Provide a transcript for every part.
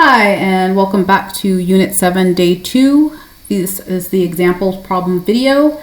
Hi, and welcome back to Unit 7, Day 2. This is the examples problem video,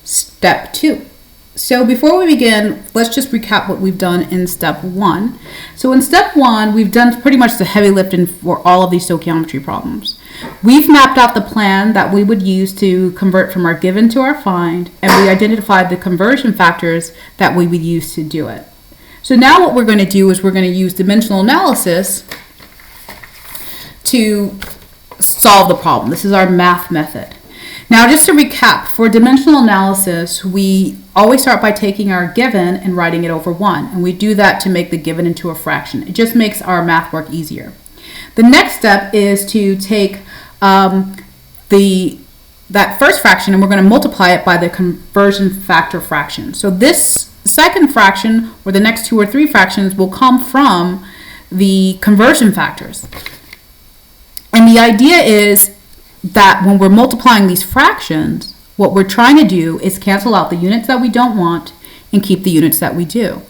Step 2. So before we begin, let's just recap what we've done in Step 1. So in Step 1, we've done pretty much the heavy lifting for all of these stoichiometry problems. We've mapped out the plan that we would use to convert from our given to our find, and we identified the conversion factors that we would use to do it. So now what we're going to do is we're going to use dimensional analysis to solve the problem. This is our math method. Now, just to recap, for dimensional analysis, we always start by taking our given and writing it over 1. And we do that to make the given into a fraction. It just makes our math work easier. The next step is to take that first fraction and we're going to multiply it by the conversion factor fraction. So this second fraction, or the next 2 or 3 fractions, will come from the conversion factors. And the idea is that when we're multiplying these fractions, what we're trying to do is cancel out the units that we don't want and keep the units that we do.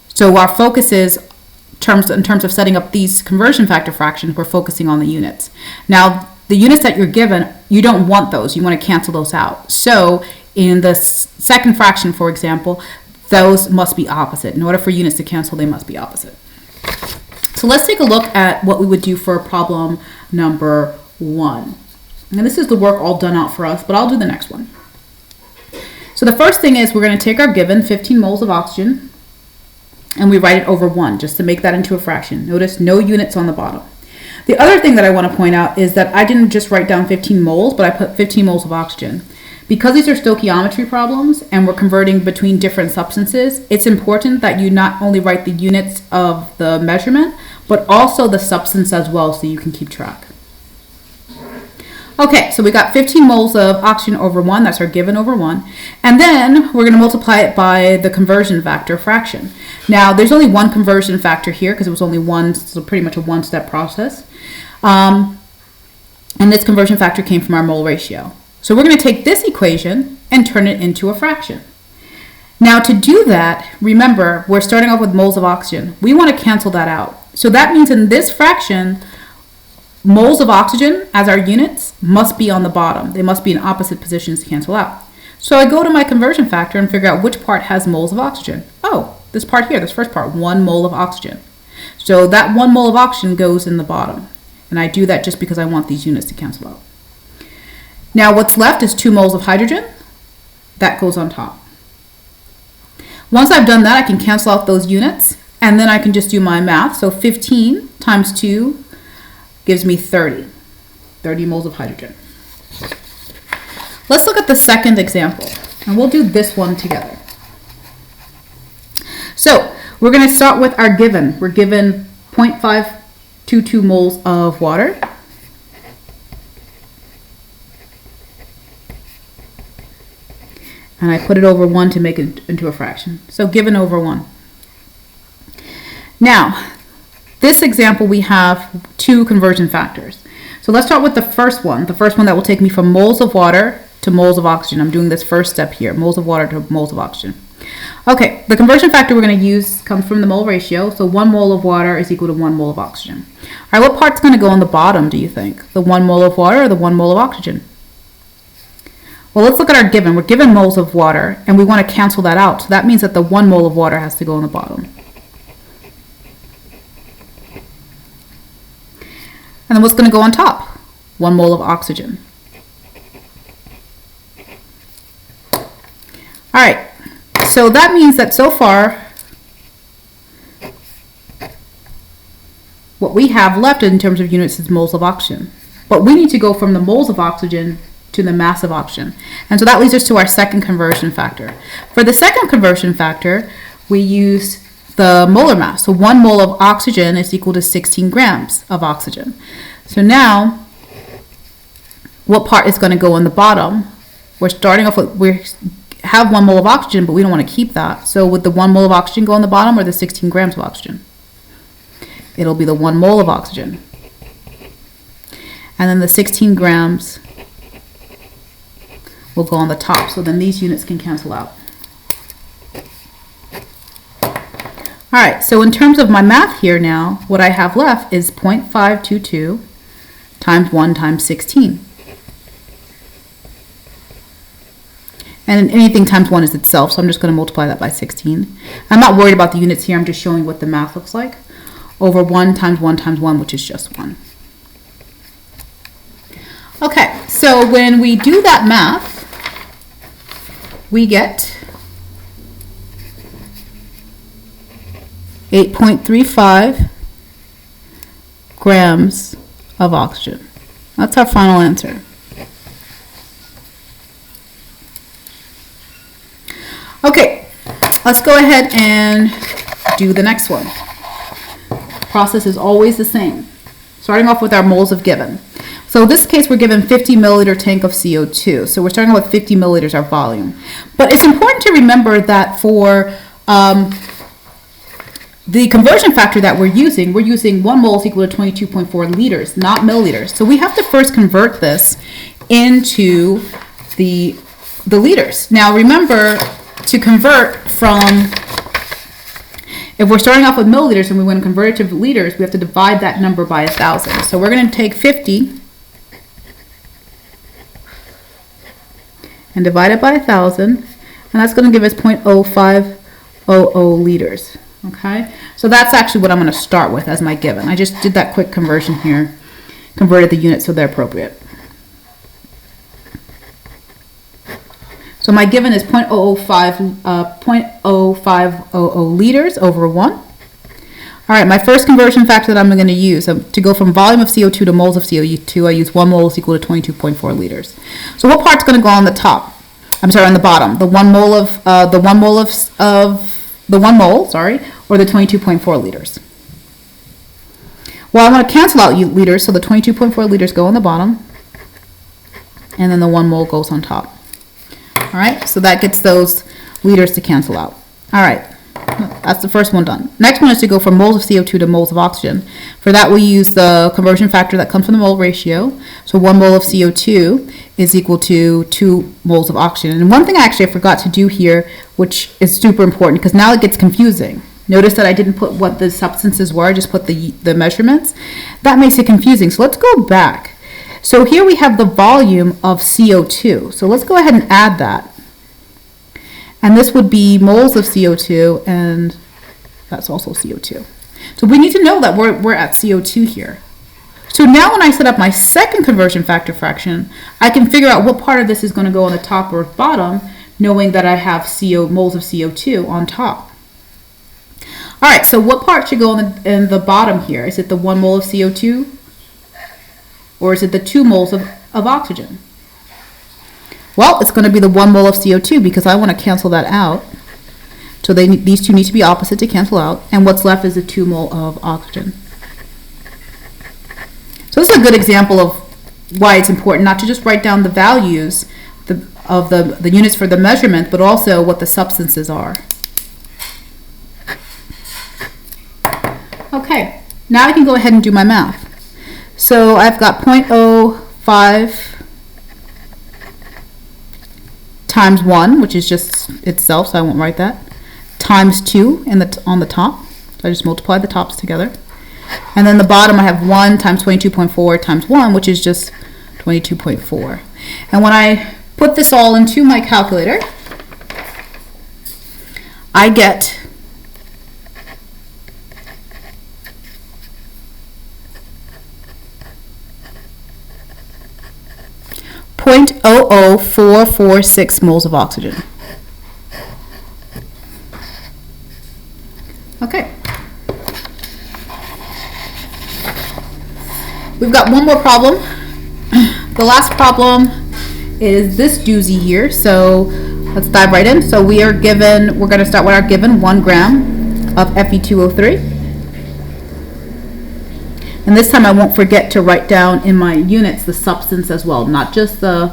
So our focus is, in terms of setting up these conversion factor fractions, we're focusing on the units. Now, the units that you're given, you don't want those. You want to cancel those out. So in the second fraction, for example, those must be opposite. In order for units to cancel, they must be opposite. So let's take a look at what we would do for problem number 1. And this is the work all done out for us, but I'll do the next one. So the first thing is we're going to take our given 15 moles of oxygen and we write it over 1 just to make that into a fraction. Notice no units on the bottom. The other thing that I want to point out is that I didn't just write down 15 moles, but I put 15 moles of oxygen. Because these are stoichiometry problems and we're converting between different substances, it's important that you not only write the units of the measurement, but also the substance as well so you can keep track. Okay, so we got 15 moles of oxygen over 1, that's our given over 1, and then we're going to multiply it by the conversion factor fraction. Now, there's only one conversion factor here because it was only one, so pretty much a one-step process. And this conversion factor came from our mole ratio. So we're going to take this equation and turn it into a fraction. Now to do that, remember, we're starting off with moles of oxygen. We want to cancel that out. So that means in this fraction, moles of oxygen as our units must be on the bottom. They must be in opposite positions to cancel out. So I go to my conversion factor and figure out which part has moles of oxygen. Oh, this part here, this first part, 1 mole of oxygen. So that 1 mole of oxygen goes in the bottom. And I do that just because I want these units to cancel out. Now what's left is 2 moles of hydrogen. That goes on top. Once I've done that, I can cancel out those units, and then I can just do my math. So 15 times 2 gives me 30 moles of hydrogen. Let's look at the second example, and we'll do this one together. So we're going to start with our given. We're given 0.522 moles of water. And I put it over 1 to make it into a fraction. So given over 1. Now, this example we have 2 conversion factors. So let's start with the first one that will take me from moles of water to moles of oxygen. I'm doing this first step here, moles of water to moles of oxygen. Okay, the conversion factor we're going to use comes from the mole ratio. So 1 mole of water is equal to 1 mole of oxygen. All right, what part's going to go on the bottom, do you think? The 1 mole of water or the 1 mole of oxygen? Well, let's look at our given. We're given moles of water, and we want to cancel that out. So that means that the 1 mole of water has to go on the bottom. And then what's going to go on top? 1 mole of oxygen. All right. So that means that so far, what we have left in terms of units is moles of oxygen. But we need to go from the moles of oxygen to the mass of oxygen. And so that leads us to our second conversion factor. For the second conversion factor, we use the molar mass. So 1 mole of oxygen is equal to 16 grams of oxygen. So now, what part is going to go on the bottom? We're starting off with, we have 1 mole of oxygen, but we don't want to keep that. So would the 1 mole of oxygen go on the bottom or the 16 grams of oxygen? It'll be the 1 mole of oxygen. And then the 16 grams will go on the top, so then these units can cancel out. All right, so in terms of my math here now, what I have left is 0.522 times 1 times 16. And anything times 1 is itself, so I'm just going to multiply that by 16. I'm not worried about the units here, I'm just showing what the math looks like. Over 1 times 1 times 1, which is just 1. Okay, so when we do that math, we get 8.35 grams of oxygen. That's our final answer. Okay, let's go ahead and do the next one. The process is always the same. Starting off with our moles of given. So in this case, we're given 50 milliliter tank of CO2. So we're starting with 50 milliliters, our volume. But it's important to remember that for the conversion factor that we're using 1 mole is equal to 22.4 liters, not milliliters. So we have to first convert this into the liters. Now remember, to convert from, if we're starting off with milliliters and we want to convert it to liters, we have to divide that number by 1,000. So we're going to take 50 and divide it by 1,000, and that's going to give us 0.0500 liters. Okay, so that's actually what I'm going to start with as my given. I just did that quick conversion here, converted the units so they're appropriate. So my given is 0.0500 liters over 1. All right, my first conversion factor that I'm going to use, to go from volume of CO2 to moles of CO2, I use 1 mole is equal to 22.4 liters. So what part's going to go on the top? I'm sorry, on the bottom. The 1 mole of the 1 mole or the 22.4 liters. Well, I want to cancel out liters, so the 22.4 liters go on the bottom, and then the 1 mole goes on top. All right, so that gets those liters to cancel out. All right, that's the first one done. Next one is to go from moles of CO2 to moles of oxygen. For that, we use the conversion factor that comes from the mole ratio. So 1 mole of CO2 is equal to 2 moles of oxygen. And one thing I forgot to do here, which is super important, because now it gets confusing. Notice that I didn't put what the substances were, I just put the measurements. That makes it confusing. So let's go back. So here we have the volume of CO2. So let's go ahead and add that. And this would be moles of CO2, and that's also CO2. So we need to know that we're at CO2 here. So now when I set up my second conversion factor fraction, I can figure out what part of this is going to go on the top or bottom, knowing that I have moles of CO2 on top. All right, so what part should go in the bottom here? Is it the 1 mole of CO2? Or is it the 2 moles of oxygen? Well, it's going to be the 1 mole of CO2 because I want to cancel that out. So these two need to be opposite to cancel out. And what's left is the 2 mole of oxygen. So this is a good example of why it's important not to just write down the values of the units for the measurement, but also what the substances are. Okay, now I can go ahead and do my math. So I've got 0.05 times 1, which is just itself, so I won't write that, times 2 on the top. So I just multiply the tops together. And then the bottom I have 1 times 22.4 times 1, which is just 22.4. And when I put this all into my calculator, I get 0.00446 moles of oxygen. Okay. We've got one more problem. The last problem is this doozy here, so let's dive right in. So we're going to start with our given 1 gram of Fe2O3. And this time I won't forget to write down in my units the substance as well, not just the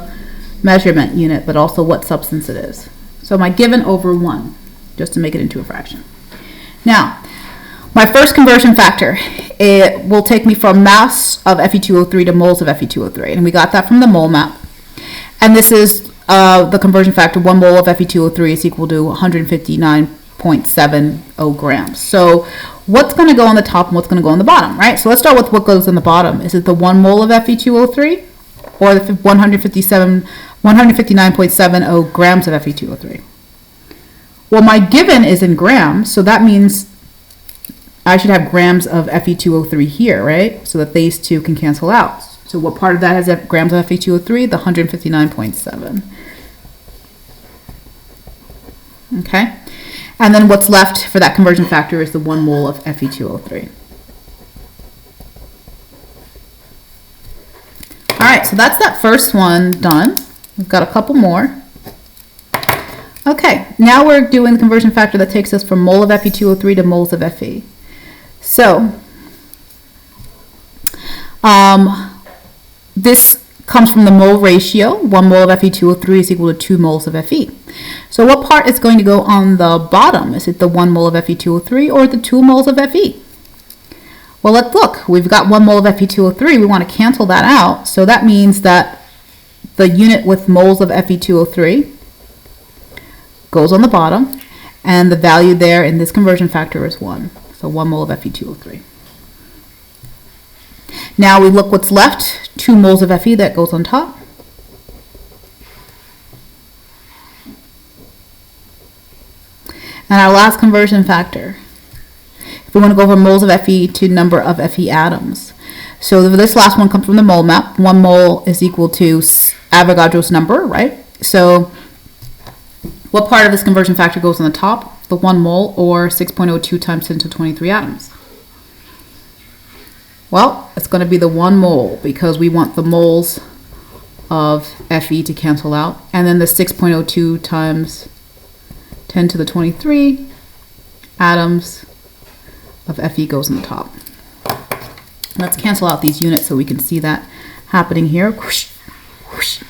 measurement unit, but also what substance it is. So my given over 1, just to make it into a fraction. Now, my first conversion factor, it will take me from mass of Fe2O3 to moles of Fe2O3. And we got that from the mole map. And this is the conversion factor. 1 mole of Fe2O3 is equal to 159.6 159.70 grams. So what's going to go on the top and what's going to go on the bottom, right? So let's start with what goes on the bottom. Is it the 1 mole of Fe2O3 or the 159.70 grams of Fe2O3? Well, my given is in grams, so that means I should have grams of Fe2O3 here, right? So that these two can cancel out. So what part of that has grams of Fe2O3? The 159.7. Okay? And then what's left for that conversion factor is the 1 mole of Fe2O3. All right, so that's that first one done. We've got a couple more. Okay, now we're doing the conversion factor that takes us from mole of Fe2O3 to moles of Fe. So, this comes from the mole ratio. 1 mole of Fe2O3 is equal to 2 moles of Fe. So what part is going to go on the bottom? Is it the 1 mole of Fe2O3 or the 2 moles of Fe? Well, let's look. We've got 1 mole of Fe2O3. We want to cancel that out. So that means that the unit with moles of Fe2O3 goes on the bottom, and the value there in this conversion factor is 1. So 1 mole of Fe2O3. Now we look what's left, 2 moles of Fe, that goes on top. And our last conversion factor, if we want to go from moles of Fe to number of Fe atoms. So this last one comes from the mole map. 1 mole is equal to Avogadro's number, right? So what part of this conversion factor goes on the top? The 1 mole or 6.02 times 10 to the 23 atoms? Well, it's going to be the 1 mole because we want the moles of Fe to cancel out. And then the 6.02 times 10 to the 23 atoms of Fe goes on the top. Let's cancel out these units so we can see that happening here. Whoosh, whoosh,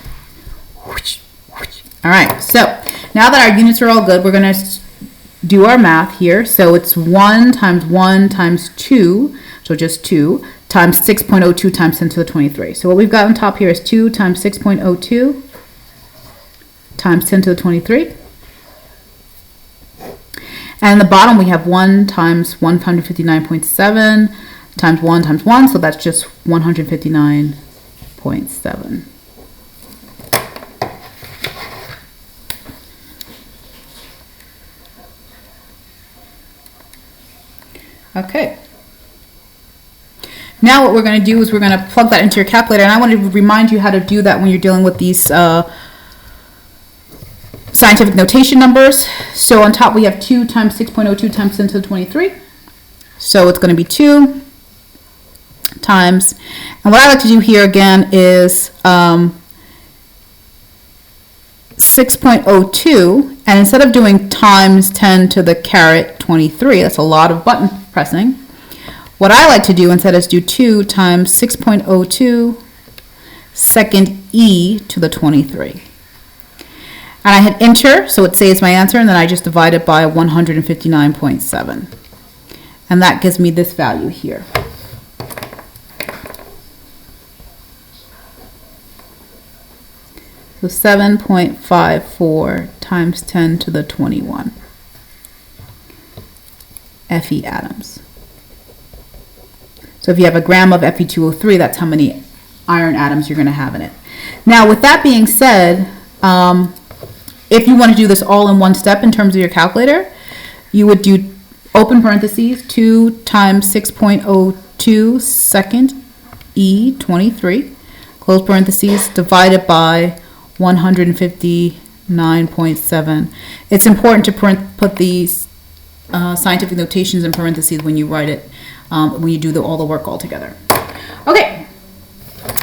whoosh, whoosh. All right, so now that our units are all good, we're going to do our math here. So it's 1 times 2, so just 2, times 6.02 times 10 to the 23. So what we've got on top here is 2 times 6.02 times 10 to the 23. And the bottom we have 1 times 159.7 times 1 times 1, so that's just 159.7. Okay. Now what we're going to do is we're going to plug that into your calculator, and I want to remind you how to do that when you're dealing with these scientific notation numbers. So on top we have 2 times 6.02 times 10 to the 23. So it's going to be 2 times, and what I like to do here again is 6.02, and instead of doing times 10 to the caret 23, that's a lot of button pressing. What I like to do instead is do 2 times 6.02 second e to the 23. And I hit enter, so it saves my answer, and then I just divide it by 159.7. And that gives me this value here. So 7.54 times 10 to the 21 Fe atoms. So if you have a gram of Fe2O3, that's how many iron atoms you're going to have in it. Now, with that being said, if you want to do this all in one step in terms of your calculator, you would do open parentheses 2 times 6.02 second e 23 close parentheses divided by 159.7. It's important to put these scientific notations in parentheses when you write it, when you do all the work all together. Okay,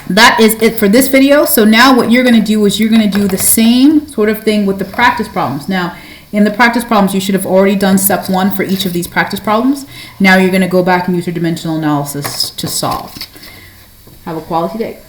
that is it for this video. So now what you're going to do is you're going to do the same sort of thing with the practice problems. Now, in the practice problems, you should have already done step 1 for each of these practice problems. Now you're going to go back and use your dimensional analysis to solve. Have a quality day.